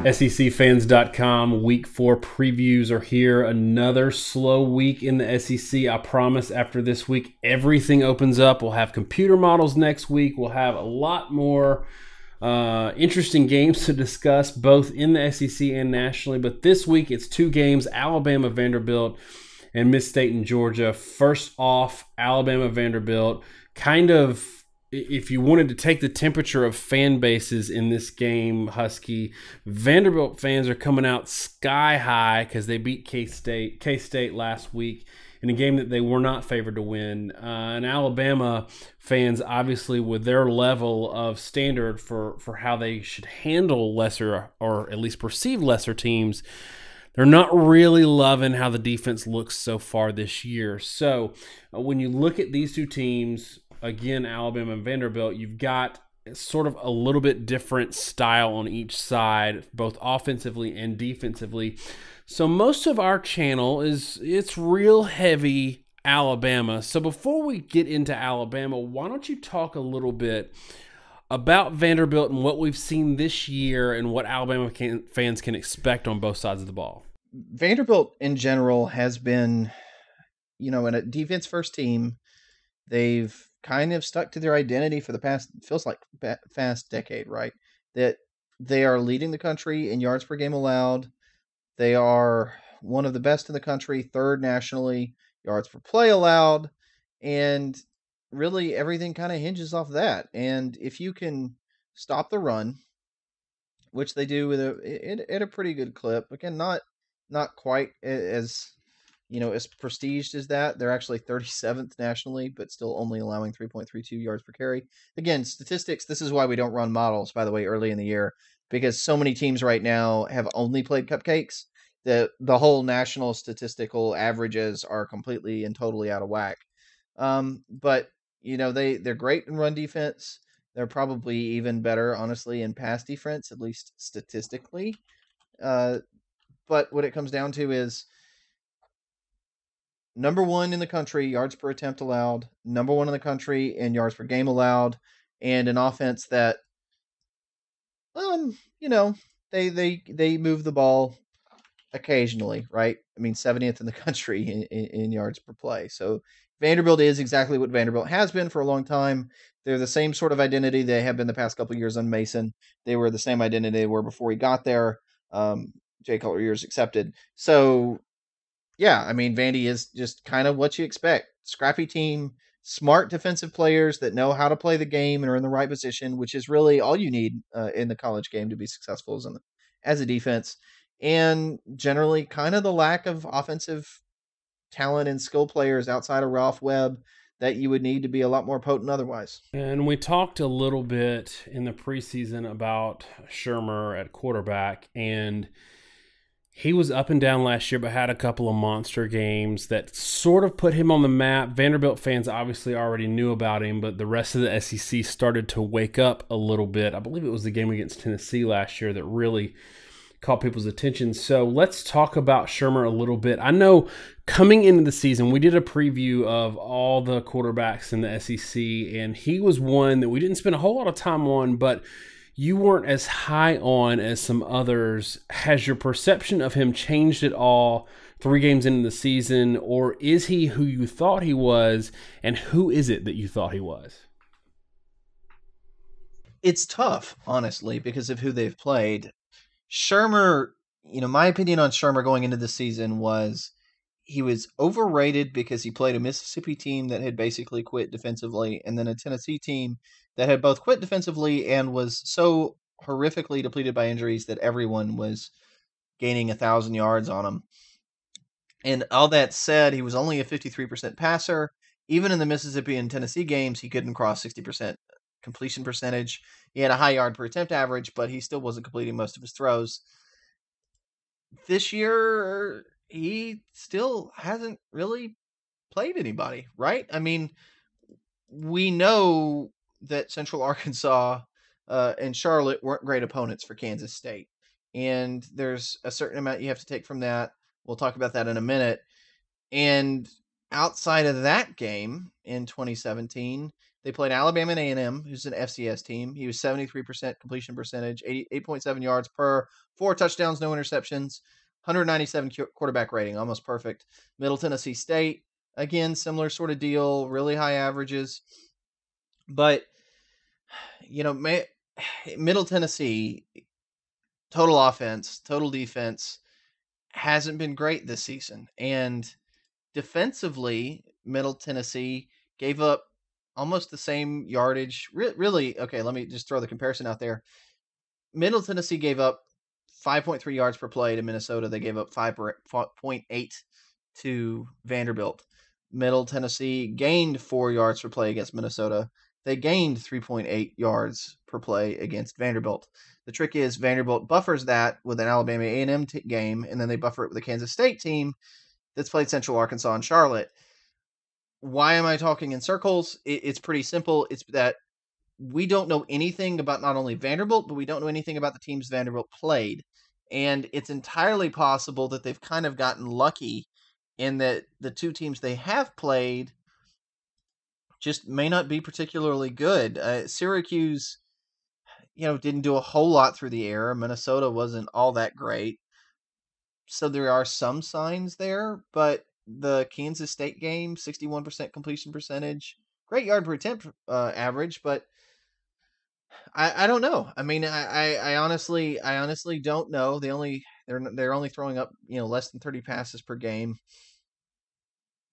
SECfans.com week 4 previews are here. Another slow week in the SEC. I promise after this week, everything opens up. We'll have computer models next week. We'll have a lot more interesting games to discuss, both in the SEC and nationally. But this week, it's 2 games, Alabama, Vanderbilt, and Miss State and Georgia. First off, Alabama, Vanderbilt. Kind of, if you wanted to take the temperature of fan bases in this game, Husky, Vanderbilt fans are coming out sky high because they beat K-State last week in a game that they were not favored to win. And Alabama fans, obviously, with their level of standard for how they should handle lesser, or at least perceive lesser teams, they're not really loving how the defense looks so far this year. So when you look at these two teams, again, Alabama and Vanderbilt, you've got sort of a little bit different style on each side, both offensively and defensively. So most of our channel it's real heavy Alabama. So before we get into Alabama, why don't you talk a little bit about Vanderbilt and what we've seen this year and what Alabama fans can expect on both sides of the ball? Vanderbilt in general has been, in a defense first team. They've kind of stuck to their identity for the past, feels like past decade, right? That they are leading the country in yards per game allowed. They are one of the best in the country, third nationally, yards per play allowed. And really everything kind of hinges off that. And if you can stop the run, which they do with at a pretty good clip, again, not quite as as prestiged as that. They're actually 37th nationally, but still only allowing 3.32 yards per carry. Again, statistics, this is why we don't run models, by the way, early in the year, because so many teams right now have only played cupcakes that the whole national statistical averages are completely and totally out of whack. But, they're great in run defense. They're probably even better, honestly, in pass defense, at least statistically. But what it comes down to is number 1 in the country, yards per attempt allowed, number 1 in the country in yards per game allowed, and an offense that, they move the ball occasionally, right? I mean, 70th in the country in yards per play. So Vanderbilt is exactly what Vanderbilt has been for a long time. They're the same sort of identity they have been the past couple of years on Mason. They were the same identity they were before he got there. Jay Cutler years accepted. So, yeah, I mean, Vandy is just kind of what you expect. Scrappy team, smart defensive players that know how to play the game and are in the right position, which is really all you need in the college game to be successful as a defense. And generally kind of the lack of offensive talent and skill players outside of Ralph Webb that you would need to be a lot more potent otherwise. And we talked a little bit in the preseason about Shurmur at quarterback, and he was up and down last year, but had a couple of monster games that sort of put him on the map. Vanderbilt fans obviously already knew about him, but the rest of the SEC started to wake up a little bit. I believe it was the game against Tennessee last year that really caught people's attention. So let's talk about Shurmur a little bit. I know coming into the season, we did a preview of all the quarterbacks in the SEC, and he was one that we didn't spend a whole lot of time on, but you weren't as high on as some others. Has your perception of him changed at all 3 games into the season, or is he who you thought he was, and who is it that you thought he was? It's tough, honestly, because of who they've played. Shurmur, my opinion on Shurmur going into the season was he was overrated because he played a Mississippi team that had basically quit defensively, and then a Tennessee team that had both quit defensively and was so horrifically depleted by injuries that everyone was gaining 1,000 yards on him. And all that said, he was only a 53% passer. Even in the Mississippi and Tennessee games, he couldn't cross 60% completion percentage. He had a high yard per attempt average, but he still wasn't completing most of his throws. This year, he still hasn't really played anybody, right? I mean, we know that Central Arkansas and Charlotte weren't great opponents for Kansas State. And there's a certain amount you have to take from that. We'll talk about that in a minute. And outside of that game in 2017, they played Alabama and A&M, who's an FCS team. He was 73% completion percentage, 8.7 yards per, 4 touchdowns, no interceptions, 197 quarterback rating, almost perfect. Middle Tennessee State, again, similar sort of deal, really high averages. But, Middle Tennessee, total offense, total defense, hasn't been great this season. And defensively, Middle Tennessee gave up almost the same yardage. Really, okay, let me just throw the comparison out there. Middle Tennessee gave up 5.3 yards per play to Minnesota. They gave up 5.8 to Vanderbilt. Middle Tennessee gained 4 yards per play against Minnesota. They gained 3.8 yards per play against Vanderbilt. The trick is Vanderbilt buffers that with an Alabama A&M game, and then they buffer it with a Kansas State team that's played Central Arkansas and Charlotte. Why am I talking in circles? It's pretty simple. It's that we don't know anything about not only Vanderbilt, but we don't know anything about the teams Vanderbilt played. And it's entirely possible that they've kind of gotten lucky in that the two teams they have played just may not be particularly good. Syracuse, didn't do a whole lot through the air. Minnesota wasn't all that great. So there are some signs there, but the Kansas State game, 61% completion percentage, great yard per attempt average, but I don't know. I mean, I honestly don't know. They're only throwing up less than 30 passes per game.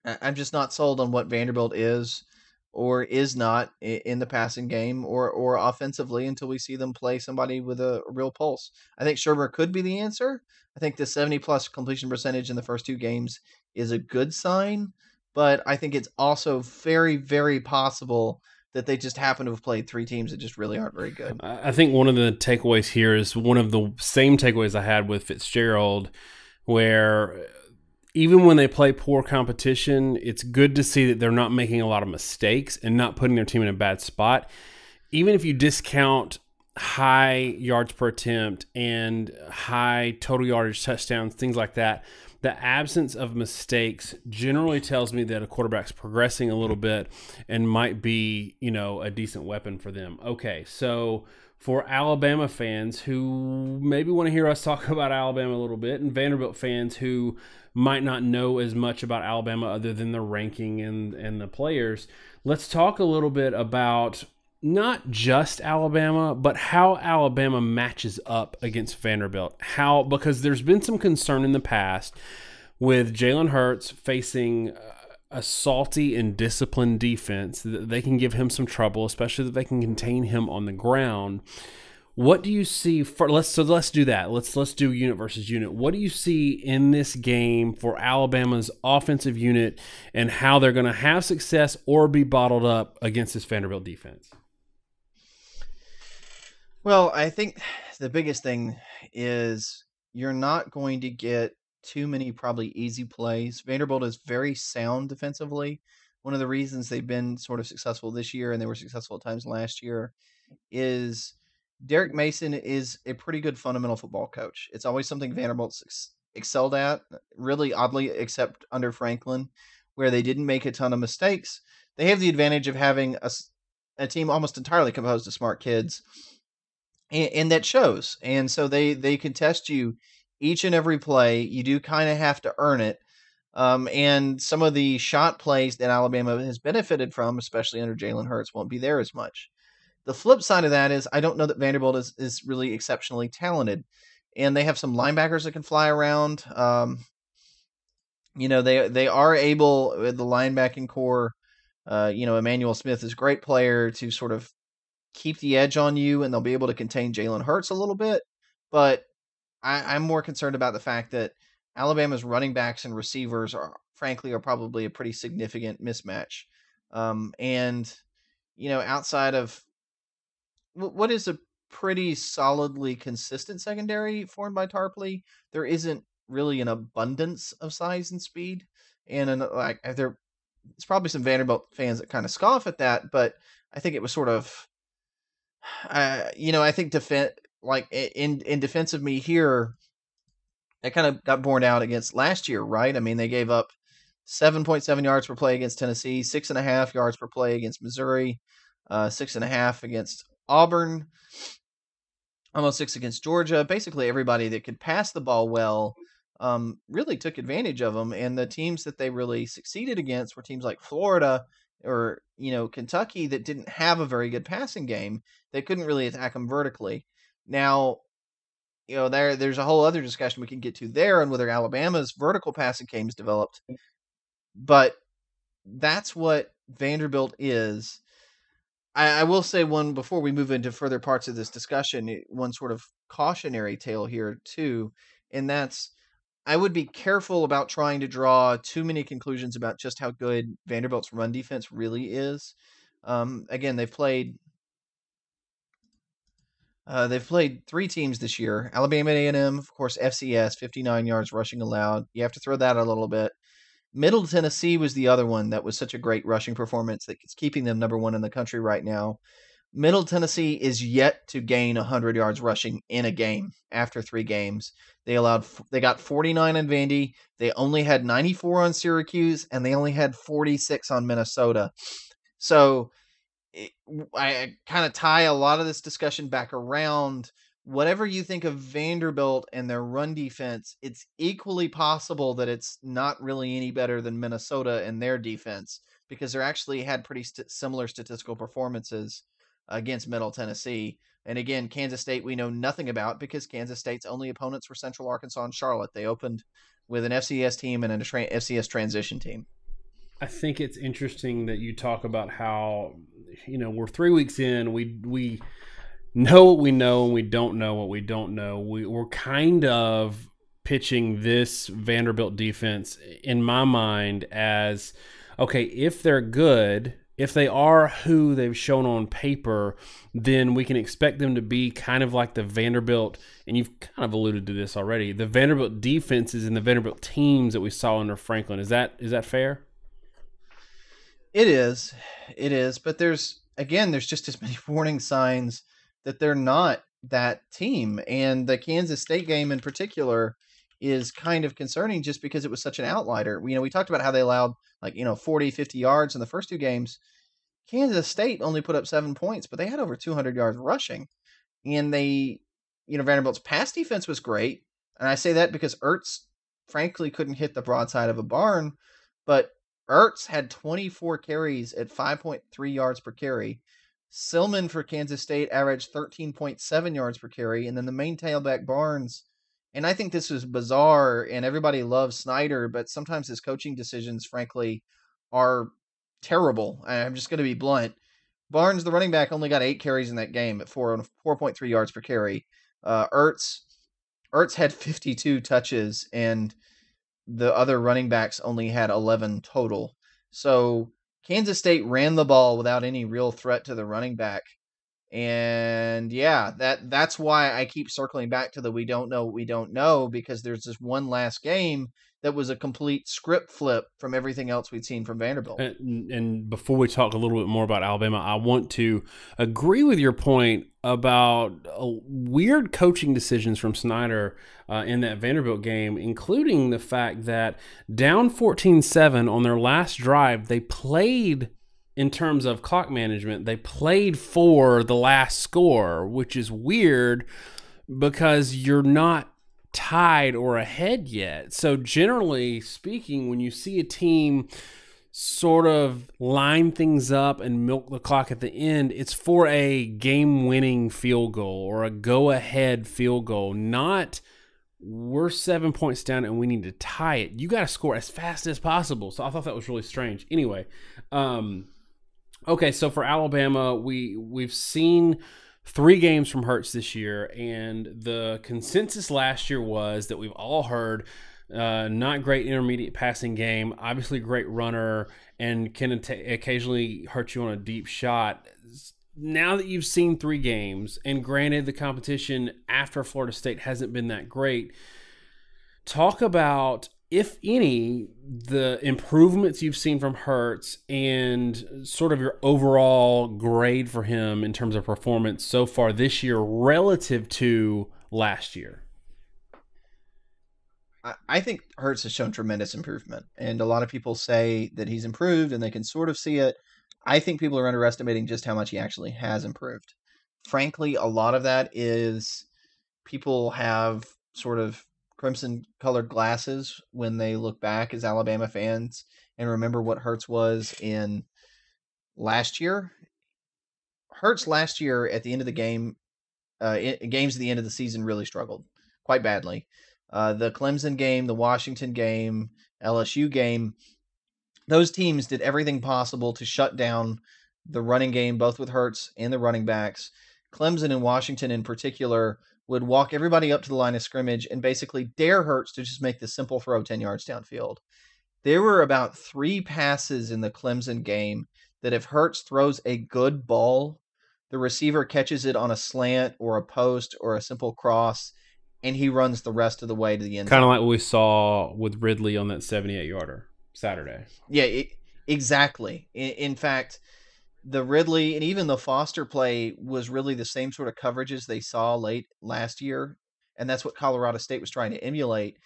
I'm just not sold on what Vanderbilt is or is not in the passing game or offensively until we see them play somebody with a real pulse. I think Shurmur could be the answer. I think the 70+ completion percentage in the first 2 games is a good sign, but I think it's also very, very possible that they just happen to have played 3 teams that just really aren't very good. I think one of the takeaways here is one of the same takeaways I had with Fitzgerald, where even when they play poor competition, it's good to see that they're not making a lot of mistakes and not putting their team in a bad spot. Even if you discount high yards per attempt and high total yardage touchdowns, things like that, the absence of mistakes generally tells me that a quarterback's progressing a little bit and might be, a decent weapon for them. Okay, so for Alabama fans who maybe want to hear us talk about Alabama a little bit, and Vanderbilt fans who might not know as much about Alabama other than the ranking and the players, let's talk a little bit about not just Alabama, but how Alabama matches up against Vanderbilt. Because there's been some concern in the past with Jalen Hurts facing a salty and disciplined defense that they can give him some trouble, especially that they can contain him on the ground. What do you see let's do that. Let's do unit versus unit. What do you see in this game for Alabama's offensive unit and how they're going to have success or be bottled up against this Vanderbilt defense? Well, I think the biggest thing is you're not going to get too many probably easy plays. Vanderbilt is very sound defensively. One of the reasons they've been sort of successful this year, and they were successful at times last year, is Derek Mason is a pretty good fundamental football coach. It's always something Vanderbilt's excelled at, really oddly, except under Franklin, where they didn't make a ton of mistakes. They have the advantage of having a team almost entirely composed of smart kids, and that shows. And so they can test you each and every play. You do kind of have to earn it. And some of the shot plays that Alabama has benefited from, especially under Jalen Hurts, won't be there as much. The flip side of that is I don't know that Vanderbilt is really exceptionally talented. And they have some linebackers that can fly around. They are able, with the linebacking core, Emmanuel Smith is a great player to sort of keep the edge on you, and they'll be able to contain Jalen Hurts a little bit. But I'm more concerned about the fact that Alabama's running backs and receivers are probably a pretty significant mismatch. Outside of what is a pretty solidly consistent secondary formed by Tarpley, there isn't really an abundance of size and speed. And there's probably some Vanderbilt fans that kind of scoff at that, but I think it was sort of, I think in defense of me here, that kind of got borne out against last year, right? I mean, they gave up 7.7 yards per play against Tennessee, 6.5 yards per play against Missouri, 6.5 against Auburn, almost 6 against Georgia. Basically, everybody that could pass the ball well really took advantage of them. And the teams that they really succeeded against were teams like Florida or Kentucky that didn't have a very good passing game. They couldn't really attack them vertically. Now, there's a whole other discussion we can get to there on whether Alabama's vertical passing game is developed. But that's what Vanderbilt is. I will say one before we move into further parts of this discussion, one sort of cautionary tale here too, and that's I would be careful about trying to draw too many conclusions about just how good Vanderbilt's run defense really is. Again, they've played 3 teams this year: Alabama A&M, of course, FCS, 59 yards rushing allowed. You have to throw that out a little bit. Middle Tennessee was the other one that was such a great rushing performance that's keeping them number 1 in the country right now. Middle Tennessee is yet to gain 100 yards rushing in a game after 3 games. They got 49 on Vandy. They only had 94 on Syracuse, and they only had 46 on Minnesota. So I kind of tie a lot of this discussion back around whatever you think of Vanderbilt and their run defense. It's equally possible that it's not really any better than Minnesota and their defense, because they're actually had pretty similar statistical performances against Middle Tennessee. And again, Kansas State we know nothing about, because Kansas State's only opponents were Central Arkansas and Charlotte. They opened with an FCS team and an FCS transition team. I think it's interesting that you talk about how, we're 3 weeks in, we know what we know and we don't know what we don't know. We're kind of pitching this Vanderbilt defense, in my mind, as, okay, if they're good, if they are who they've shown on paper, then we can expect them to be kind of like the Vanderbilt, and you've kind of alluded to this already, the Vanderbilt defenses and the Vanderbilt teams that we saw under Franklin. Is that fair? It is. But there's just as many warning signs that they're not that team. And the Kansas State game in particular is kind of concerning just because it was such an outlier. We talked about how they allowed 40, 50 yards in the first 2 games. Kansas State only put up 7 points, but they had over 200 yards rushing. And Vanderbilt's pass defense was great. And I say that because Ertz, frankly, couldn't hit the broadside of a barn, but Ertz had 24 carries at 5.3 yards per carry. Silman for Kansas State averaged 13.7 yards per carry. And then the main tailback, Barnes, and I think this was bizarre, and everybody loves Snyder, but sometimes his coaching decisions, frankly, are terrible. I'm just going to be blunt. Barnes, the running back, only got 8 carries in that game at 4.3 yards per carry. Ertz had 52 touches, and the other running backs only had 11 total. So Kansas State ran the ball without any real threat to the running back. And yeah, that's why I keep circling back to the we don't know what we don't know, because there's this one last game that was a complete script flip from everything else we'd seen from Vanderbilt. And before we talk a little bit more about Alabama, I want to agree with your point about weird coaching decisions from Snyder in that Vanderbilt game, including the fact that down 14-7 on their last drive, they played, in terms of clock management, they played for the last score, which is weird because you're not tied or ahead yet. So generally speaking, when you see a team sort of line things up and milk the clock at the end, it's for a game-winning field goal or a go-ahead field goal, not we're 7 points down and we need to tie it. You got to score as fast as possible. So I thought that was really strange. Anyway, okay, so for Alabama, we've seen 3 games from Hurts this year, and the consensus last year was that we've all heard not great intermediate passing game, obviously great runner, and can occasionally hurt you on a deep shot. Now that you've seen 3 games, and granted the competition after Florida State hasn't been that great, talk about, if any, the improvements you've seen from Hurts and sort of your overall grade for him in terms of performance so far this year relative to last year. I think Hurts has shown tremendous improvement, and a lot of people say that he's improved, and they can sort of see it. I think people are underestimating just how much he actually has improved. Frankly, a lot of that is people have sort of crimson colored glasses when they look back as Alabama fans and remember what Hurts was in last year. Hurts last year at the end of the game, games at the end of the season really struggled quite badly. The Clemson game, the Washington game, LSU game, those teams did everything possible to shut down the running game, both with Hurts and the running backs. Clemson and Washington in particular would walk everybody up to the line of scrimmage and basically dare Hurts to just make the simple throw 10 yards downfield. There were about 3 passes in the Clemson game that if Hurts throws a good ball, the receiver catches it on a slant or a post or a simple cross, and he runs the rest of the way to the end zone. Kind of like what we saw with Ridley on that 78-yarder Saturday. Yeah, exactly. In fact, the Ridley and even the Foster play was really the same sort of coverages they saw late last year, and that's what Colorado State was trying to emulate.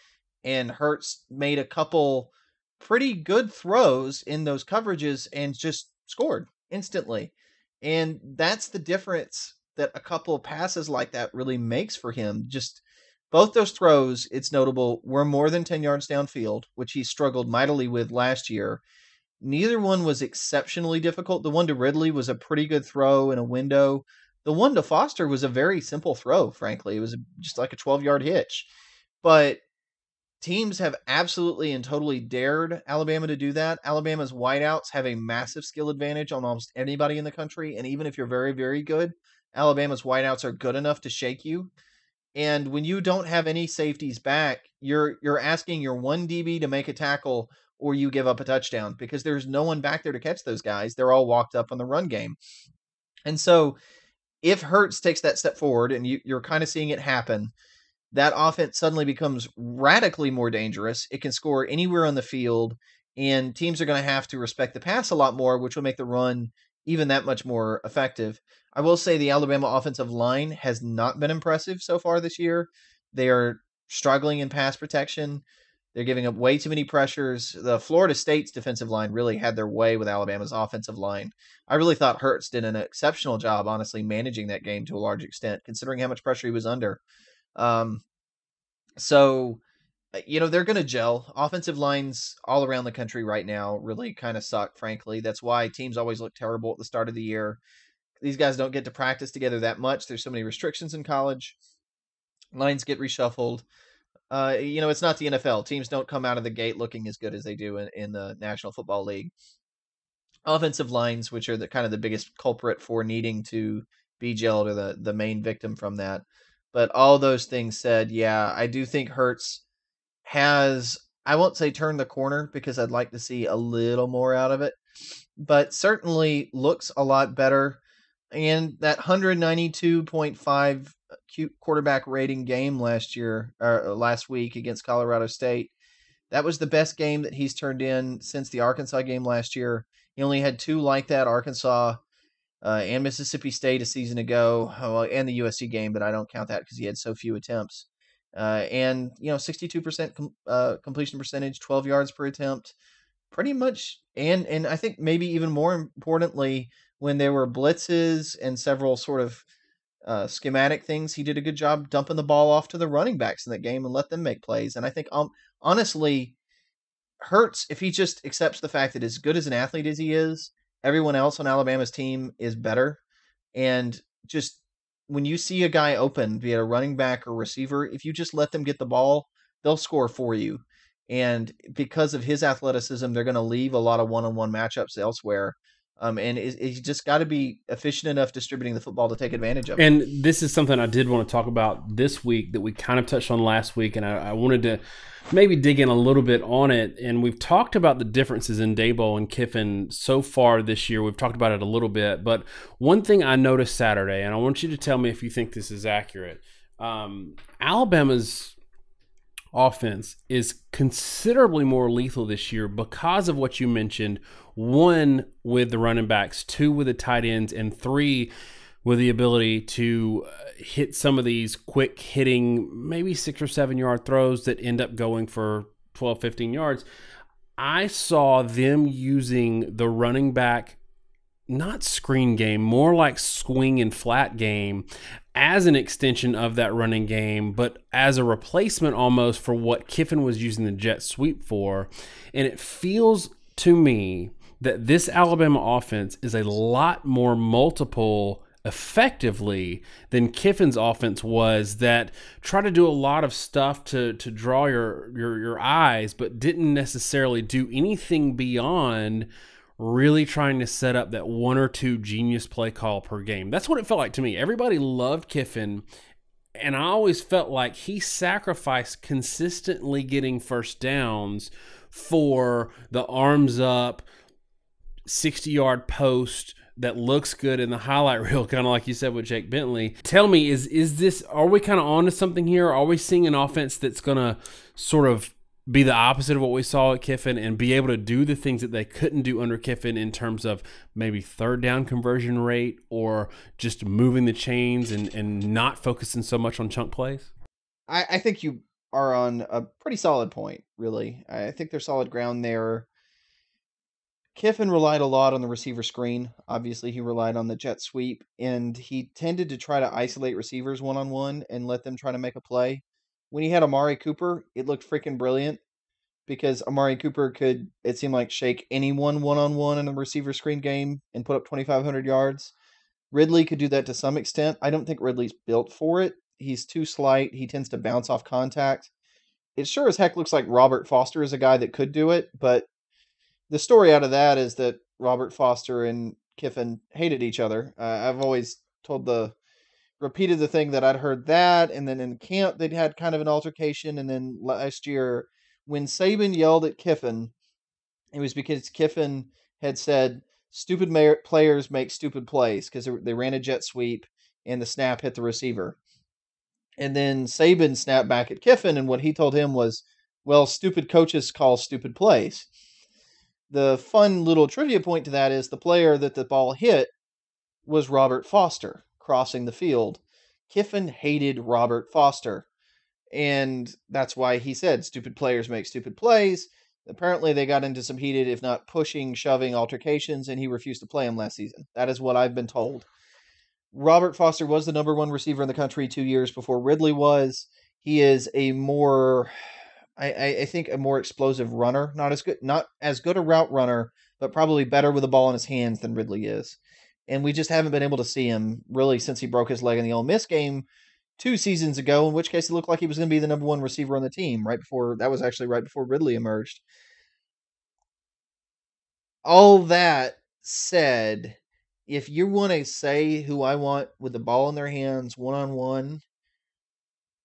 And Hurts made a couple pretty good throws in those coverages and just scored instantly. And that's the difference that a couple of passes like that really makes for him. Just both those throws, it's notable, were more than 10 yards downfield, which he struggled mightily with last year. Neither one was exceptionally difficult. The one to Ridley was a pretty good throw in a window. The one to Foster was a very simple throw, frankly. It was just like a 12-yard hitch. But teams have absolutely and totally dared Alabama to do that. Alabama's wideouts have a massive skill advantage on almost anybody in the country. And even if you're very, very good, Alabama's wideouts are good enough to shake you. And when you don't have any safeties back, you're asking your one DB to make a tackle or you give up a touchdown because there's no one back there to catch those guys. They're all walked up on the run game. And so if Hurts takes that step forward, and you're kind of seeing it happen, that offense suddenly becomes radically more dangerous. It can score anywhere on the field, and teams are going to have to respect the pass a lot more, which will make the run even that much more effective. I will say the Alabama offensive line has not been impressive so far this year. They are struggling in pass protection. They're giving up way too many pressures. The Florida State's defensive line really had their way with Alabama's offensive line. I really thought Hurts did an exceptional job, honestly, managing that game to a large extent, considering how much pressure he was under. So, they're going to gel. Offensive lines all around the country right now really kind of suck, frankly. That's why teams always look terrible at the start of the year. These guys don't get to practice together that much. There's so many restrictions in college. Lines get reshuffled. It's not the NFL. Teams don't come out of the gate looking as good as they do in the National Football League. Offensive lines, which are the kind of the biggest culprit for needing to be gelled, are the main victim from that. But all those things said, yeah, I do think Hurts has, I won't say turned the corner because I'd like to see a little more out of it, but certainly looks a lot better. And that 192.5 quarterback rating game last week against Colorado State, that was the best game that he's turned in since the Arkansas game last year. He only had 2 like that, Arkansas and Mississippi State a season ago, and the USC game, but I don't count that because he had so few attempts. And 62% completion percentage, 12 yards per attempt, pretty much. And I think maybe even more importantly, when there were blitzes and several sort of schematic things, he did a good job dumping the ball off to the running backs in that game and let them make plays. And I think, honestly, Hurts, if he just accepts the fact that as good as an athlete as he is, everyone else on Alabama's team is better. And just when you see a guy open, be it a running back or receiver, if you just let them get the ball, they'll score for you. And because of his athleticism, they're going to leave a lot of one-on-one matchups elsewhere. And he's just got to be efficient enough distributing the football to take advantage of it. And this is something I did want to talk about this week that we kind of touched on last week, and I wanted to maybe dig in a little bit on it. And we've talked about the differences in Daboll and Kiffin so far this year. We've talked about it a little bit. But one thing I noticed Saturday, and I want you to tell me if you think this is accurate, Alabama's offense is considerably more lethal this year because of what you mentioned. 1, with the running backs, 2, with the tight ends, and 3, with the ability to hit some of these quick hitting, maybe 6 or 7 yard throws that end up going for 12, 15 yards. I saw them using the running back, not screen game, more like swing and flat game as an extension of that running game, but as a replacement almost for what Kiffin was using the jet sweep for. And it feels to me that this Alabama offense is a lot more multiple effectively than Kiffin's offense was, that try to do a lot of stuff to draw your eyes, but didn't necessarily do anything beyond really trying to set up that one or two genius play call per game. That's what it felt like to me. Everybody loved Kiffin, and I always felt like he sacrificed consistently getting first downs for the arms up, 60-yard post that looks good in the highlight reel, kind of like you said with Jake Bentley. Tell me, is this, are we kind of on to something here? Are we seeing an offense that's going to sort of be the opposite of what we saw at Kiffin and be able to do the things that they couldn't do under Kiffin in terms of maybe third down conversion rate or just moving the chains and not focusing so much on chunk plays? I think you are on a pretty solid point, really. I think there's solid ground there. Kiffin relied a lot on the receiver screen. Obviously, he relied on the jet sweep, and he tended to try to isolate receivers one-on-one and let them try to make a play. When he had Amari Cooper, it looked freaking brilliant because Amari Cooper could, it seemed like, shake anyone one-on-one in a receiver screen game and put up 2,500 yards. Ridley could do that to some extent. I don't think Ridley's built for it. He's too slight. He tends to bounce off contact. It sure as heck looks like Robert Foster is a guy that could do it, but the story out of that is that Robert Foster and Kiffin hated each other. I've always repeated the thing that I'd heard that, and then in camp they'd had kind of an altercation, and then last year when Saban yelled at Kiffin, it was because Kiffin had said stupid players make stupid plays because they ran a jet sweep and the snap hit the receiver. And then Saban snapped back at Kiffin, and what he told him was, well, stupid coaches call stupid plays. The fun little trivia point to that is the player that the ball hit was Robert Foster crossing the field. Kiffin hated Robert Foster, and that's why he said stupid players make stupid plays. Apparently, they got into some heated, if not pushing, shoving altercations, and he refused to play him last season. That is what I've been told. Robert Foster was the number one receiver in the country 2 years before Ridley was. He is a more, I think, a more explosive runner. Not as good a route runner, but probably better with the ball in his hands than Ridley is. And we just haven't been able to see him really since he broke his leg in the Ole Miss game 2 seasons ago, in which case it looked like he was going to be the number one receiver on the team that was actually right before Ridley emerged. All that said, if you want to say who I want with the ball in their hands one-on-one,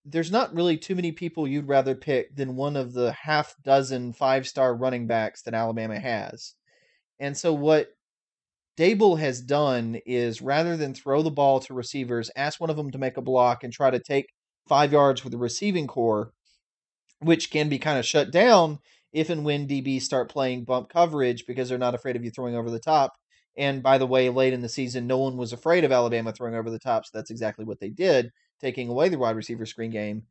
there's not really too many people you'd rather pick than one of the half dozen 5-star running backs that Alabama has. And so what Dable has done is, rather than throw the ball to receivers, ask one of them to make a block and try to take 5 yards with the receiving core, which can be kind of shut down if and when DBs start playing bump coverage because they're not afraid of you throwing over the top. And by the way, late in the season, no one was afraid of Alabama throwing over the top, so that's exactly what they did, taking away the wide receiver screen game.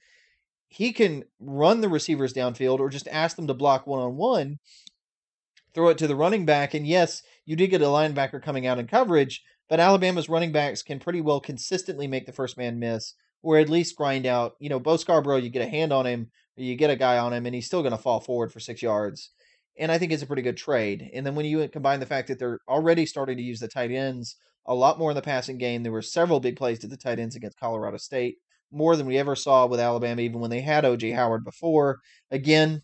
He can run the receivers downfield or just ask them to block one-on-one, throw it to the running back, and yes, you did get a linebacker coming out in coverage, but Alabama's running backs can pretty well consistently make the first man miss, or at least grind out. Bo Scarborough, you get a hand on him, or you get a guy on him, and he's still going to fall forward for 6 yards. And I think it's a pretty good trade. And then when you combine the fact that they're already starting to use the tight ends a lot more in the passing game, there were several big plays to the tight ends against Colorado State, more than we ever saw with Alabama, even when they had O.J. Howard before. Again,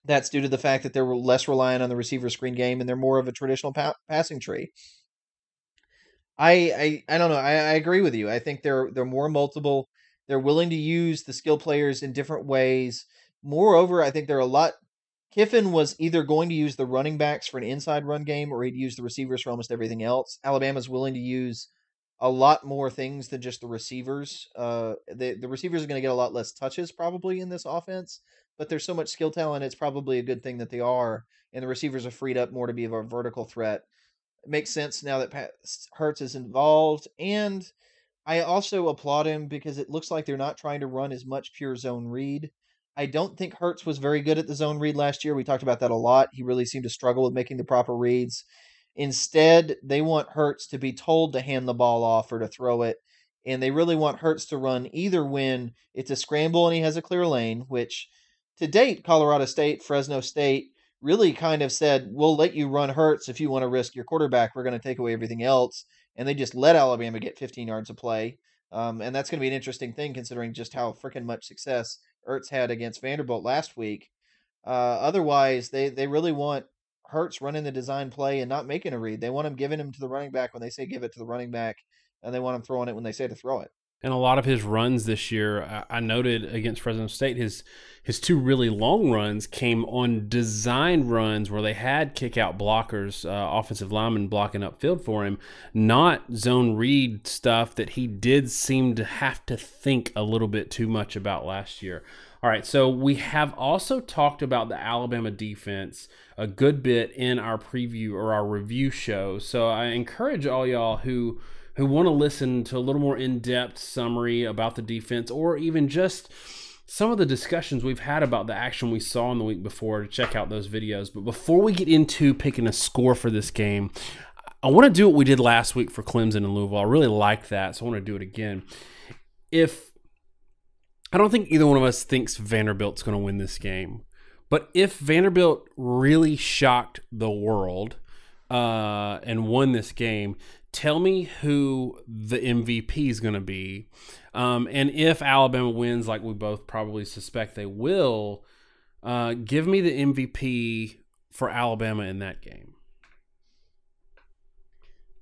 that's due to the fact that they're less reliant on the receiver screen game, and they're more of a traditional passing tree. I don't know. I agree with you. I think they're more multiple. They're willing to use the skill players in different ways. Moreover, I think they're a lot. Kiffin was either going to use the running backs for an inside run game, or he'd use the receivers for almost everything else. Alabama's willing to use a lot more things than just the receivers. The receivers are going to get a lot less touches probably in this offense, but there's so much skill talent, it's probably a good thing that they are, and the receivers are freed up more to be a vertical threat. It makes sense now that Hurts is involved. And I also applaud him because it looks like they're not trying to run as much pure zone read. I don't think Hurts was very good at the zone read last year. We talked about that a lot. He really seemed to struggle with making the proper reads. Instead, they want Hurts to be told to hand the ball off or to throw it. And they really want Hurts to run either when it's a scramble and he has a clear lane, which to date, Colorado State, Fresno State really kind of said, we'll let you run Hurts if you want to risk your quarterback. We're going to take away everything else. And they just let Alabama get 15 yards of play. And that's going to be an interesting thing considering just how freaking much success Ertz had against Vanderbilt last week. Otherwise, they really want Hurts running the design play and not making a read. They want him giving him to the running back when they say give it to the running back, and they want him throwing it when they say to throw it. And a lot of his runs this year, I noted against Fresno State, his two really long runs came on design runs where they had kick-out blockers, offensive linemen blocking upfield for him, not zone read stuff that he did seem to have to think a little bit too much about last year. All right, so we have also talked about the Alabama defense a good bit in our preview or our review show. So I encourage all y'all who want to listen to a little more in-depth summary about the defense or even just some of the discussions we've had about the action we saw in the week before to check out those videos. But before we get into picking a score for this game, I want to do what we did last week for Clemson and Louisville. I really like that, so I want to do it again. I don't think either one of us thinks Vanderbilt's going to win this game. But if Vanderbilt really shocked the world and won this game, tell me who the MVP is going to be. And if Alabama wins, like we both probably suspect they will, give me the MVP for Alabama in that game.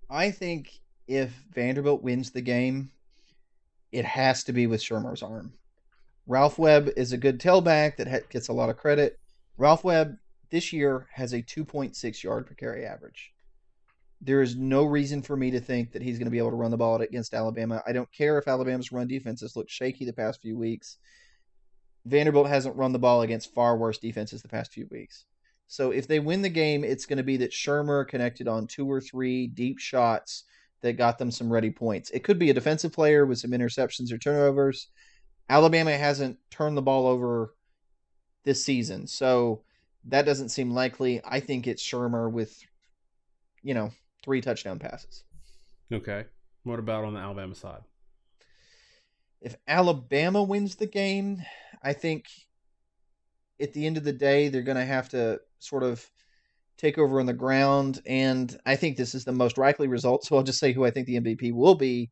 I think if Vanderbilt wins the game, it has to be with Shurmur's arm. Ralph Webb is a good tailback that gets a lot of credit. Ralph Webb this year has a 2.6 yard per carry average. There is no reason for me to think that he's going to be able to run the ball against Alabama. I don't care if Alabama's run defense has looked shaky the past few weeks. Vanderbilt hasn't run the ball against far worse defenses the past few weeks. So if they win the game, it's going to be that Shurmur connected on 2 or 3 deep shots that got them some ready points. It could be a defensive player with some interceptions or turnovers. Alabama hasn't turned the ball over this season, so that doesn't seem likely. I think it's Shurmur with, 3 touchdown passes. Okay. What about on the Alabama side? If Alabama wins the game, I think at the end of the day, they're going to have to sort of take over on the ground, and I think this is the most likely result, so I'll just say who I think the MVP will be,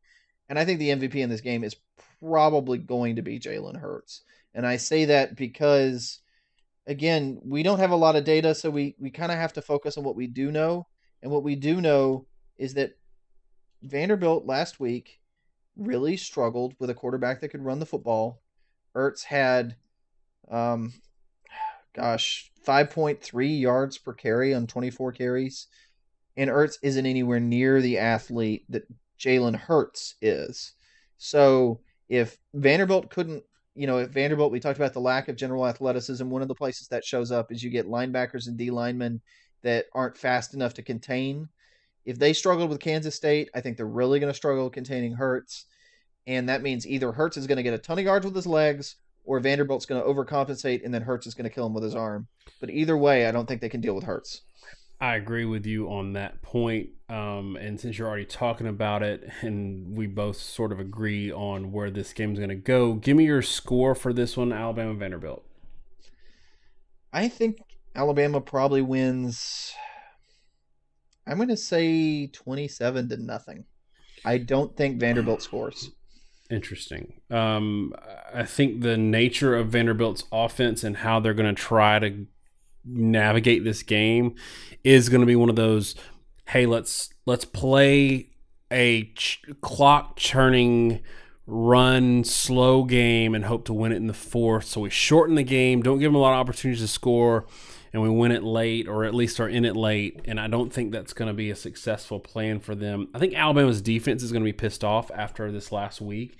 and I think the MVP in this game is probably going to be Jalen Hurts. And I say that because, again, we don't have a lot of data, so we kind of have to focus on what we do know. And what we do know is that Vanderbilt last week really struggled with a quarterback that could run the football. Ertz had, 5.3 yards per carry on 24 carries. And Ertz isn't anywhere near the athlete that Jalen Hurts is. So if Vanderbilt couldn't, we talked about the lack of general athleticism. One of the places that shows up is you get linebackers and D linemen that aren't fast enough to contain. If they struggled with Kansas State, I think they're really going to struggle containing Hurts. And that means either Hurts is going to get a ton of yards with his legs or Vanderbilt's going to overcompensate and then Hurts is going to kill him with his arm. But either way, I don't think they can deal with Hurts. I agree with you on that point. And since you're already talking about it and we both sort of agree on where this game's going to go, give me your score for this one, Alabama Vanderbilt. I think Alabama probably wins. I'm going to say 27-0. I don't think Vanderbilt scores. Interesting. I think the nature of Vanderbilt's offense and how they're going to try to navigate this game is going to be one of those, hey, let's play a clock churning run slow game and hope to win it in the fourth. So we shorten the game, don't give them a lot of opportunities to score, and we win it late, or at least are in it late. And I don't think that's going to be a successful plan for them. I think Alabama's defense is going to be pissed off after this last week.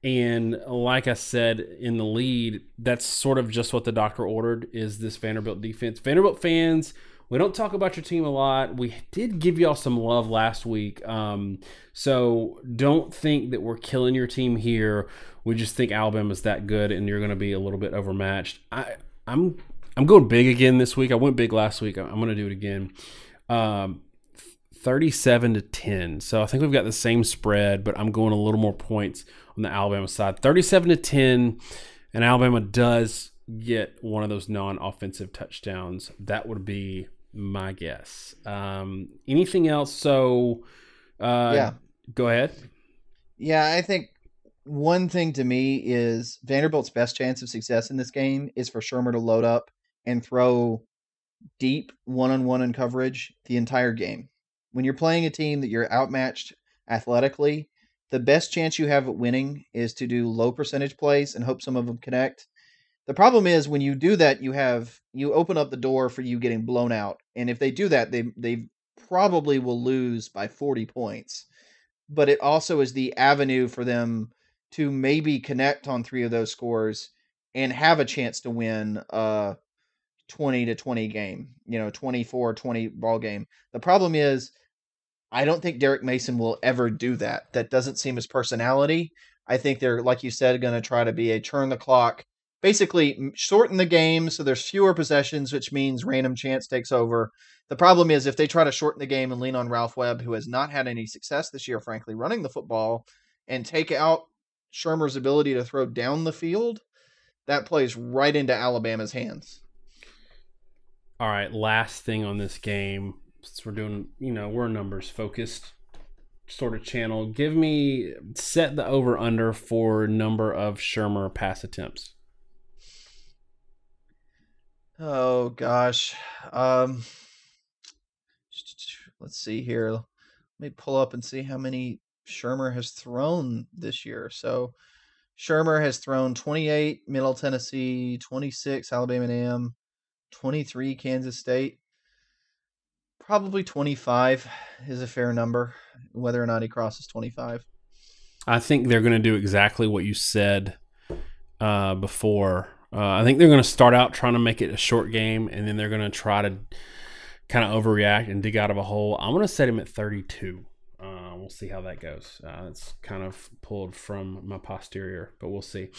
And like I said in the lead, that's sort of just what the doctor ordered, is this Vanderbilt defense. Vanderbilt fans We don't talk about your team a lot. We did give y'all some love last week. So don't think that we're killing your team here. We just think Alabama's that good and you're going to be a little bit overmatched. I'm going big again this week. I went big last week. I'm going to do it again. 37-10. So I think we've got the same spread, but I'm going a little more points on the Alabama side. 37-10, and Alabama does get one of those non-offensive touchdowns. That would be my guess. Anything else? So Yeah. Go ahead. Yeah, I think one thing to me is Vanderbilt's best chance of success in this game is for Shurmur to load up and throw deep one-on-one in coverage the entire game. When you're playing a team that you're outmatched athletically, the best chance you have at winning is to do low percentage plays and hope some of them connect. The problem is when you do that, you open up the door for you getting blown out. And if they do that, they probably will lose by 40 points. But it also is the avenue for them to maybe connect on 3 of those scores and have a chance to win 20-20 game, 24-20 ball game. The problem is I don't think Derek Mason will ever do that. That doesn't seem his personality. I think they're, like you said, going to try to be a turn the clock, basically shorten the game so there's fewer possessions, which means random chance takes over. The problem is if they try to shorten the game and lean on Ralph Webb, who has not had any success this year, frankly, running the football, and take out Shurmur's ability to throw down the field, that plays right into Alabama's hands. All right, last thing on this game, since we're doing, we're a numbers focused sort of channel. Set the over under for number of Shurmur pass attempts. Oh gosh. Let's see here. Let me pull up and see how many Shurmur has thrown this year. So Shurmur has thrown 28 Middle Tennessee, 26 Alabama A&M, 23 Kansas State. Probably 25 is a fair number, whether or not he crosses 25. I think they're going to do exactly what you said before. I think they're going to start out trying to make it a short game, and then they're going to try to kind of overreact and dig out of a hole. I'm going to set him at 32. We'll see how that goes. It's kind of pulled from my posterior, but we'll see.